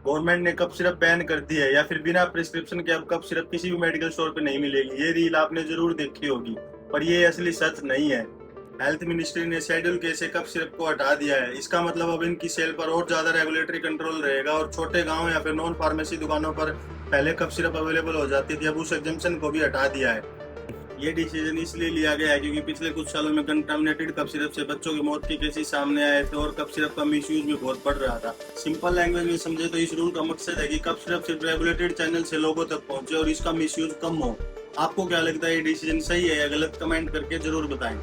Government ने cough syrup ban कर दी है, या फिर बिना प्रिस्क्रिप्शन के अब कफ सिरप किसी भी मेडिकल स्टोर पे नहीं मिलेगी। ये रील आपने जरूर देखी होगी, पर ये असली सच नहीं है। हेल्थ मिनिस्ट्री ने शेड्यूल के से कफ सिरप को हटा दिया है। इसका मतलब अब इनकी सेल पर और ज्यादा रेगुलेटरी कंट्रोल रहेगा, और छोटे गांव या फिर नॉन फार्मेसी दुकानों पर पहले कफ सिरप अवेलेबल हो जाती थी, अब उस एग्जम्पशन को भी हटा दिया है। ये डिसीजन इसलिए लिया गया है क्योंकि पिछले कुछ सालों में कंटामिनेटेड कफ सिरप से बच्चों की मौत के केसेस सामने आए थे, और कफ सिरप का मिसयूज भी बहुत बढ़ रहा था। सिंपल लैंग्वेज में समझे तो इस रूल का मकसद है कि कफ सिरप सिर्फ रेगुलेटेड चैनल से लोगों तक पहुंचे और इसका मिसयूज कम हो। आपको क्या लगता है, ये डिसीजन सही है या गलत? कमेंट करके जरूर बताएं।